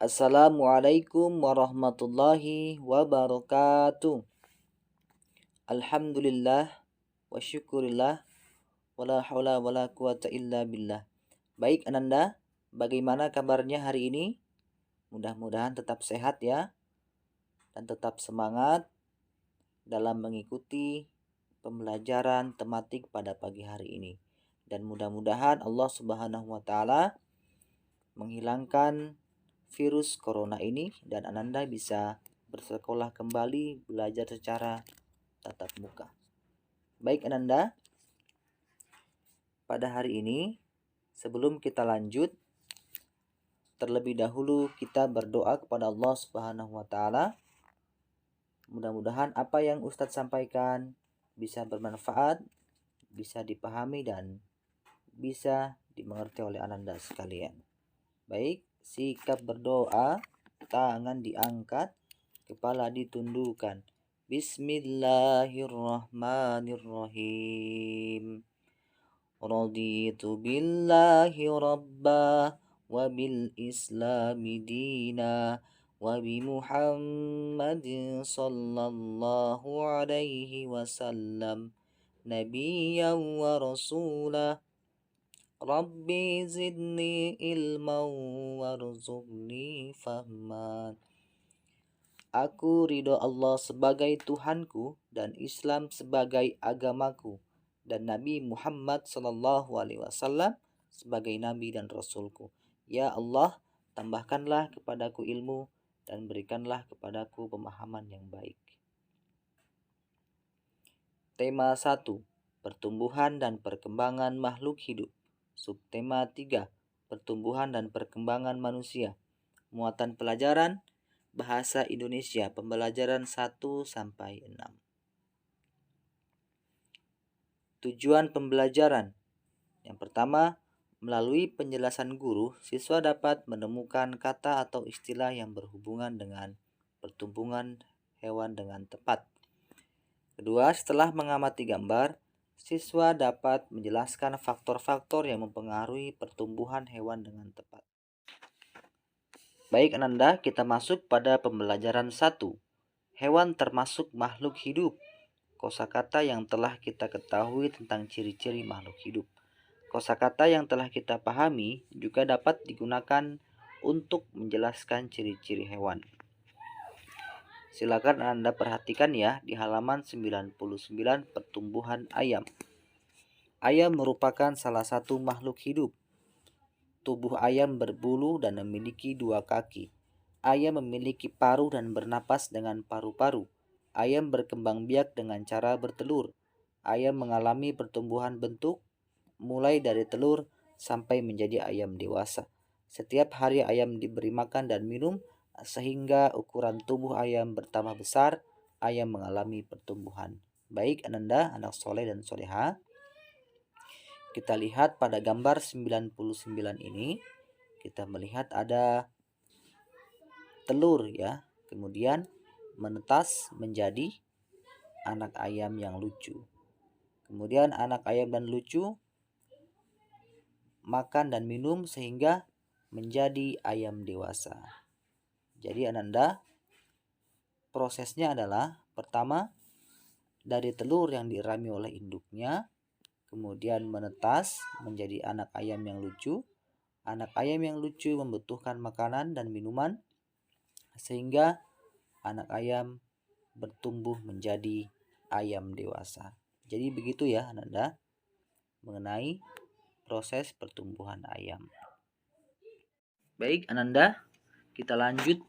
Assalamualaikum warahmatullahi wabarakatuh. Alhamdulillah wa syukurillah wala haula wala quwata illa billah. Baik Ananda, bagaimana kabarnya hari ini? Mudah-mudahan tetap sehat ya dan tetap semangat dalam mengikuti pembelajaran tematik pada pagi hari ini. Dan mudah-mudahan Allah Subhanahu wa taala menghilangkan virus corona ini dan Ananda bisa bersekolah kembali, belajar secara tatap muka. Baik Ananda, pada hari ini sebelum kita lanjut, terlebih dahulu kita berdoa kepada Allah Subhanahu wa taala. Mudah-mudahan apa yang Ustadz sampaikan bisa bermanfaat, bisa dipahami dan bisa dimengerti oleh Ananda sekalian. Baik, sikap berdoa, tangan diangkat, kepala ditundukkan. Bismillahirrahmanirrahim. Raditu billahi rabba wa bil islami dina wa bi Muhammadin sallallahu alaihi wasallam nabiyyan wa rasulah. Rabbi zidni ilman warzuqni fahman. Aku ridho Allah sebagai Tuhanku dan Islam sebagai agamaku dan Nabi Muhammad sallallahu alaihi wasallam sebagai nabi dan rasulku. Ya Allah, tambahkanlah kepadaku ilmu dan berikanlah kepadaku pemahaman yang baik. Tema 1. Pertumbuhan dan perkembangan makhluk hidup. Subtema 3. Pertumbuhan dan perkembangan manusia. Muatan pelajaran Bahasa Indonesia pembelajaran 1-6. Tujuan pembelajaran. Yang pertama, melalui penjelasan guru, siswa dapat menemukan kata atau istilah yang berhubungan dengan pertumbuhan hewan dengan tepat. Kedua, setelah mengamati gambar, siswa dapat menjelaskan faktor-faktor yang mempengaruhi pertumbuhan hewan dengan tepat. Baik Ananda, kita masuk pada pembelajaran 1. Hewan termasuk makhluk hidup. Kosakata yang telah kita ketahui tentang ciri-ciri makhluk hidup. Kosakata yang telah kita pahami juga dapat digunakan untuk menjelaskan ciri-ciri hewan. Silakan Anda perhatikan ya di halaman 99 pertumbuhan ayam. Ayam merupakan salah satu makhluk hidup. Tubuh ayam berbulu dan memiliki 2 kaki. Ayam memiliki paruh dan bernapas dengan paru-paru. Ayam berkembang biak dengan cara bertelur. Ayam mengalami pertumbuhan bentuk mulai dari telur sampai menjadi ayam dewasa. Setiap hari ayam diberi makan dan minum sehingga ukuran tubuh ayam bertambah besar. Ayam mengalami pertumbuhan. Baik Ananda, anak soleh dan soleha, kita lihat pada gambar 99 ini, kita melihat ada telur ya, kemudian menetas menjadi anak ayam yang lucu. Kemudian anak ayam dan lucu makan dan minum sehingga menjadi ayam dewasa. Jadi Ananda, prosesnya adalah pertama dari telur yang dirami oleh induknya, kemudian menetas menjadi anak ayam yang lucu. Anak ayam yang lucu membutuhkan makanan dan minuman sehingga anak ayam bertumbuh menjadi ayam dewasa. Jadi begitu ya Ananda mengenai proses pertumbuhan ayam. Baik Ananda, kita lanjut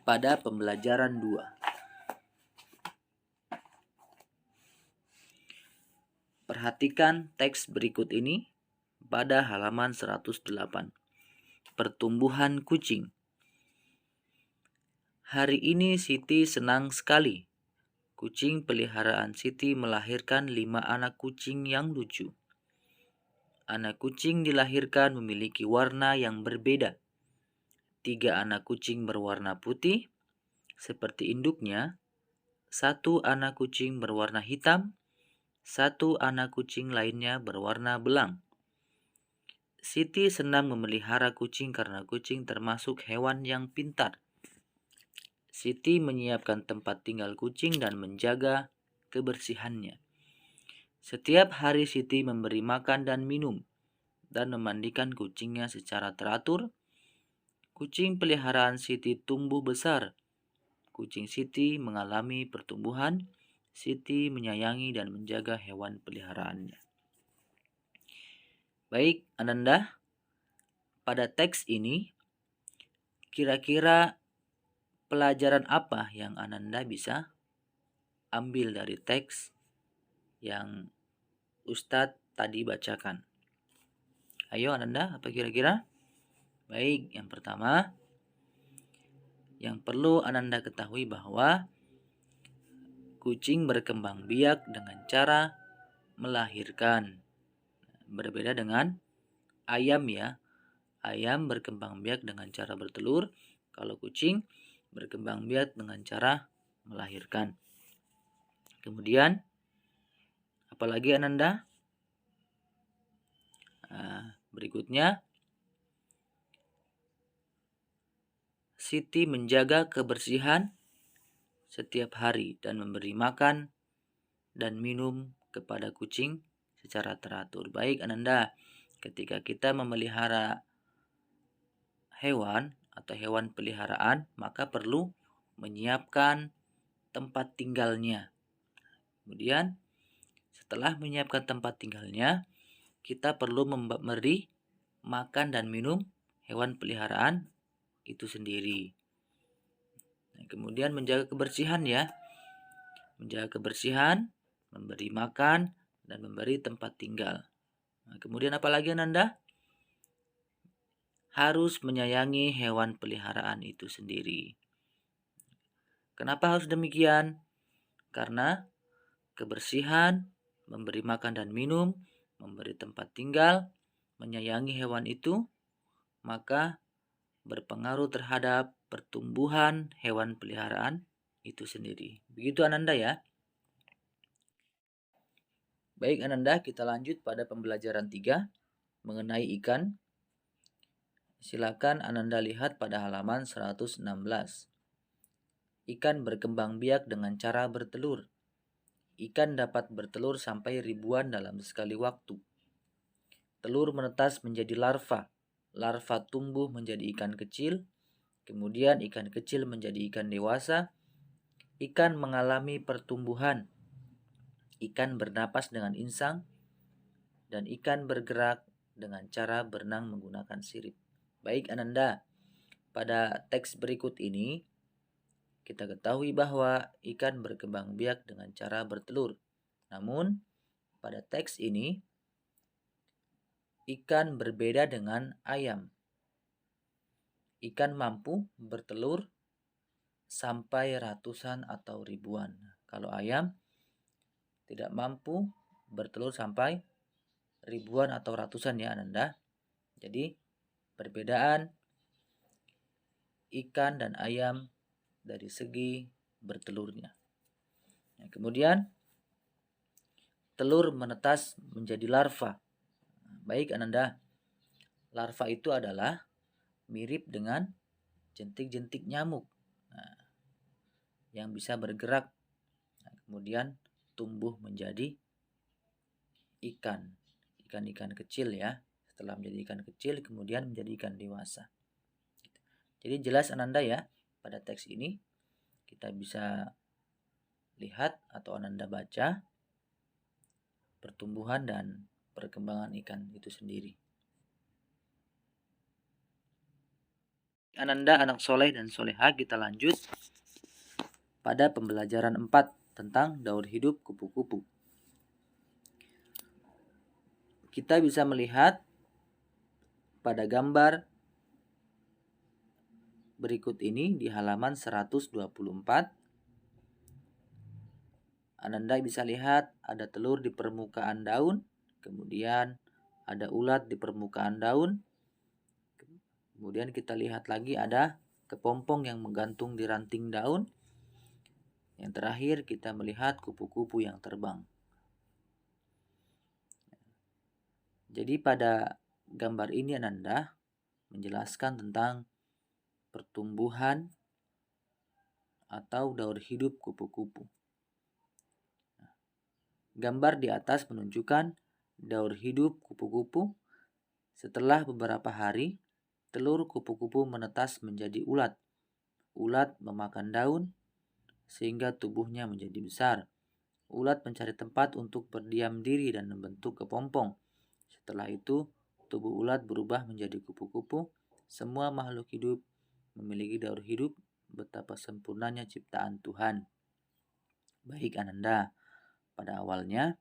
pada pembelajaran 2. Perhatikan teks berikut ini pada halaman 108. Pertumbuhan kucing. Hari ini Siti senang sekali. Kucing peliharaan Siti melahirkan 5 anak kucing yang lucu. Anak kucing dilahirkan memiliki warna yang berbeda. 3 anak kucing berwarna putih, seperti induknya. 1 anak kucing berwarna hitam. 1 anak kucing lainnya berwarna belang. Siti senang memelihara kucing karena kucing termasuk hewan yang pintar. Siti menyiapkan tempat tinggal kucing dan menjaga kebersihannya. Setiap hari Siti memberi makan dan minum dan memandikan kucingnya secara teratur. Kucing peliharaan Siti tumbuh besar. Kucing Siti mengalami pertumbuhan. Siti menyayangi dan menjaga hewan peliharaannya. Baik, Ananda, pada teks ini kira-kira pelajaran apa yang Ananda bisa ambil dari teks yang Ustadz tadi bacakan? Ayo Ananda, apa kira-kira? Baik, yang pertama, yang perlu Ananda ketahui bahwa kucing berkembang biak dengan cara melahirkan. Berbeda dengan ayam ya. Ayam berkembang biak dengan cara bertelur, kalau kucing berkembang biak dengan cara melahirkan. Kemudian, apalagi Ananda? Berikutnya, Siti menjaga kebersihan setiap hari dan memberi makan dan minum kepada kucing secara teratur. Baik Ananda, ketika kita memelihara hewan atau hewan peliharaan, maka perlu menyiapkan tempat tinggalnya. Kemudian, setelah menyiapkan tempat tinggalnya, kita perlu memberi makan dan minum hewan peliharaan itu sendiri. Nah, kemudian menjaga kebersihan ya. Menjaga kebersihan, memberi makan, dan memberi tempat tinggal. Nah, kemudian apalagi Ananda? Harus menyayangi hewan peliharaan itu sendiri. Kenapa harus demikian? Karena kebersihan, memberi makan dan minum, memberi tempat tinggal, menyayangi hewan itu, maka berpengaruh terhadap pertumbuhan hewan peliharaan itu sendiri. Begitu Ananda ya. Baik Ananda, kita lanjut pada pembelajaran 3 mengenai ikan. Silakan Ananda lihat pada halaman 116. Ikan berkembang biak dengan cara bertelur. Ikan dapat bertelur sampai ribuan dalam sekali waktu. Telur menetas menjadi larva. Larva tumbuh menjadi ikan kecil. Kemudian ikan kecil menjadi ikan dewasa. Ikan mengalami pertumbuhan. Ikan bernapas dengan insang. Dan ikan bergerak dengan cara berenang menggunakan sirip. Baik Ananda, pada teks berikut ini kita ketahui bahwa ikan berkembang biak dengan cara bertelur. Namun, pada teks ini, ikan berbeda dengan ayam. Ikan mampu bertelur sampai ratusan atau ribuan. Kalau ayam tidak mampu bertelur sampai ribuan atau ratusan ya Ananda. Jadi, perbedaan ikan dan ayam dari segi bertelurnya. Nah, kemudian telur menetas menjadi larva. Baik Ananda, larva itu adalah mirip dengan jentik-jentik nyamuk yang bisa bergerak. Nah, kemudian tumbuh menjadi ikan kecil ya. Setelah menjadi ikan kecil, kemudian menjadi ikan dewasa. Jadi jelas Ananda ya, pada teks ini kita bisa lihat atau Ananda baca pertumbuhan dan perkembangan ikan itu sendiri. Ananda anak soleh dan soleha, kita lanjut pada pembelajaran 4 tentang daur hidup kupu-kupu. Kita bisa melihat pada gambar berikut ini di halaman 124. Ananda bisa lihat ada telur di permukaan daun, kemudian ada ulat di permukaan daun. Kemudian kita lihat lagi ada kepompong yang menggantung di ranting daun. Yang terakhir kita melihat kupu-kupu yang terbang. Jadi pada gambar ini Ananda menjelaskan tentang pertumbuhan atau daur hidup kupu-kupu. Gambar di atas menunjukkan daur hidup kupu-kupu. Setelah beberapa hari, telur kupu-kupu menetas menjadi ulat. Ulat memakan daun sehingga tubuhnya menjadi besar. Ulat mencari tempat untuk berdiam diri dan membentuk kepompong. Setelah itu, tubuh ulat berubah menjadi kupu-kupu. Semua makhluk hidup memiliki daur hidup. Betapa sempurnanya ciptaan Tuhan. Baik Ananda, pada awalnya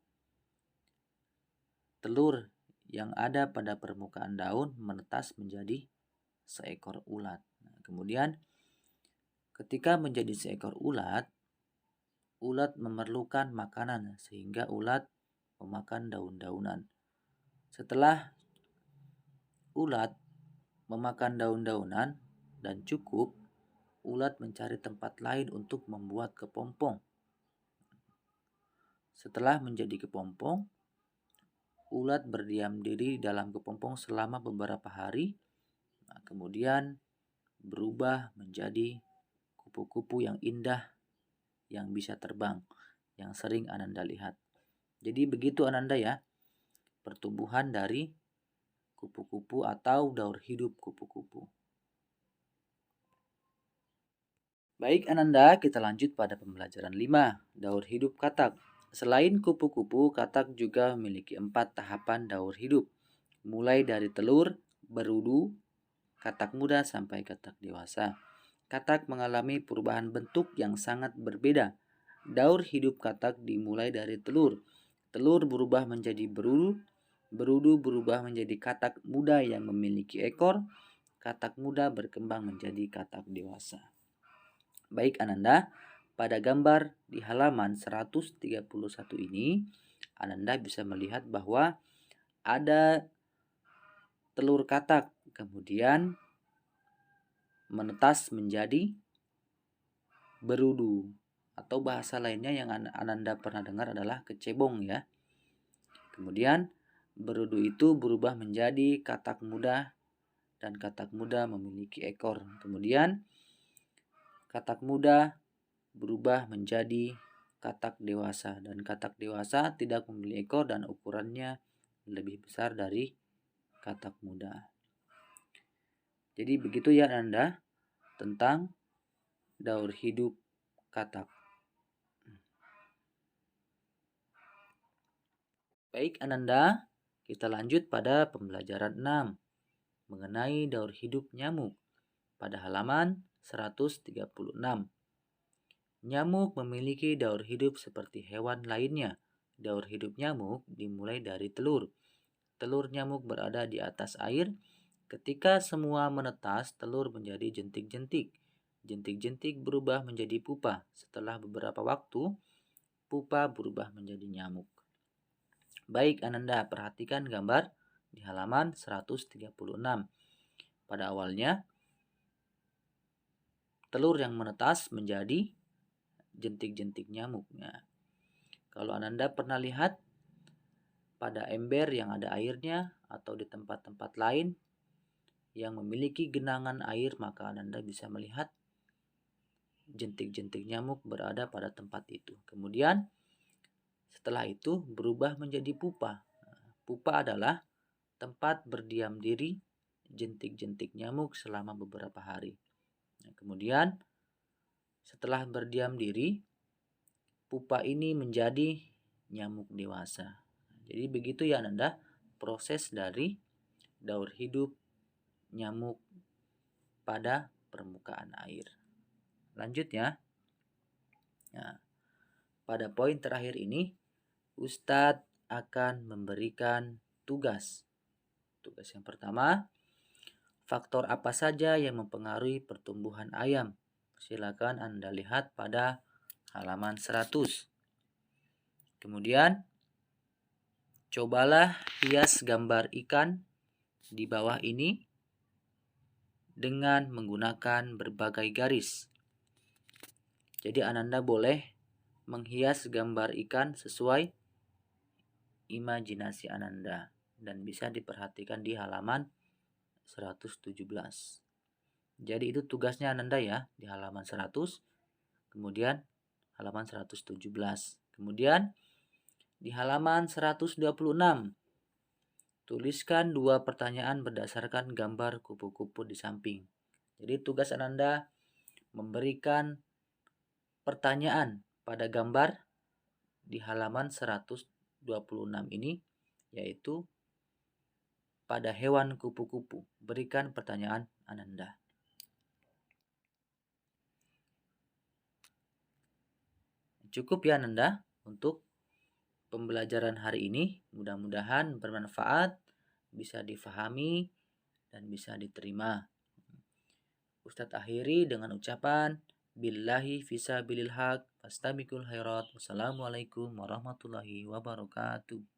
telur yang ada pada permukaan daun menetas menjadi seekor ulat. Kemudian ketika menjadi seekor ulat, ulat memerlukan makanan sehingga ulat memakan daun-daunan. Setelah ulat memakan daun-daunan dan cukup, ulat mencari tempat lain untuk membuat kepompong. Setelah menjadi kepompong, ulat berdiam diri dalam kepompong selama beberapa hari. Kemudian berubah menjadi kupu-kupu yang indah yang bisa terbang, yang sering Ananda lihat. Jadi begitu Ananda ya, pertumbuhan dari kupu-kupu atau daur hidup kupu-kupu. Baik Ananda, kita lanjut pada pembelajaran 5, daur hidup katak. Selain kupu-kupu, katak juga memiliki 4 tahapan daur hidup, mulai dari telur, berudu, katak muda sampai katak dewasa. Katak mengalami perubahan bentuk yang sangat berbeda. Daur hidup katak dimulai dari telur. Telur berubah menjadi berudu, berudu berubah menjadi katak muda yang memiliki ekor, katak muda berkembang menjadi katak dewasa. Baik Ananda, pada gambar di halaman 131 ini, Ananda bisa melihat bahwa ada telur katak, kemudian menetas menjadi berudu, atau bahasa lainnya yang Ananda pernah dengar adalah kecebong ya. Kemudian berudu itu berubah menjadi katak muda dan katak muda memiliki ekor. Kemudian katak muda berubah menjadi katak dewasa dan katak dewasa tidak memiliki ekor dan ukurannya lebih besar dari katak muda. Jadi begitu ya Anda tentang daur hidup katak. Baik Ananda, kita lanjut pada pembelajaran 6 mengenai daur hidup nyamuk pada halaman 136. Nyamuk memiliki daur hidup seperti hewan lainnya. Daur hidup nyamuk dimulai dari telur. Telur nyamuk berada di atas air. Ketika semua menetas, telur menjadi jentik-jentik. Jentik-jentik berubah menjadi pupa. Setelah beberapa waktu, pupa berubah menjadi nyamuk. Baik Ananda, perhatikan gambar di halaman 136. Pada awalnya, telur yang menetas menjadi jentik-jentik nyamuknya. Kalau Ananda pernah lihat pada ember yang ada airnya atau di tempat-tempat lain yang memiliki genangan air, maka Ananda bisa melihat jentik-jentik nyamuk berada pada tempat itu. Kemudian setelah itu berubah menjadi pupa. Pupa adalah tempat berdiam diri jentik-jentik nyamuk selama beberapa hari. Kemudian setelah berdiam diri, pupa ini menjadi nyamuk dewasa. Jadi begitu ya Ananda proses dari daur hidup nyamuk pada permukaan air. Lanjut ya. Nah, pada poin terakhir ini Ustadz akan memberikan tugas. Tugas yang pertama, faktor apa saja yang mempengaruhi pertumbuhan ayam? Silakan Anda lihat pada halaman 100. Kemudian cobalah hias gambar ikan di bawah ini dengan menggunakan berbagai garis. Jadi Ananda boleh menghias gambar ikan sesuai imajinasi Ananda. dan bisa diperhatikan di halaman 117. Jadi itu tugasnya Ananda ya, di halaman 100, kemudian halaman 117. Kemudian di halaman 126, tuliskan 2 pertanyaan berdasarkan gambar kupu-kupu di samping. Jadi tugas Ananda memberikan pertanyaan pada gambar di halaman 126 ini, yaitu pada hewan kupu-kupu. Berikan pertanyaan Ananda. Cukup ya Ananda untuk pembelajaran hari ini. Mudah-mudahan bermanfaat, bisa difahami, dan bisa diterima. Ustadz akhiri dengan ucapan billahi fisabilil haq fastabikul khairat. Wassalamualaikum warahmatullahi wabarakatuh.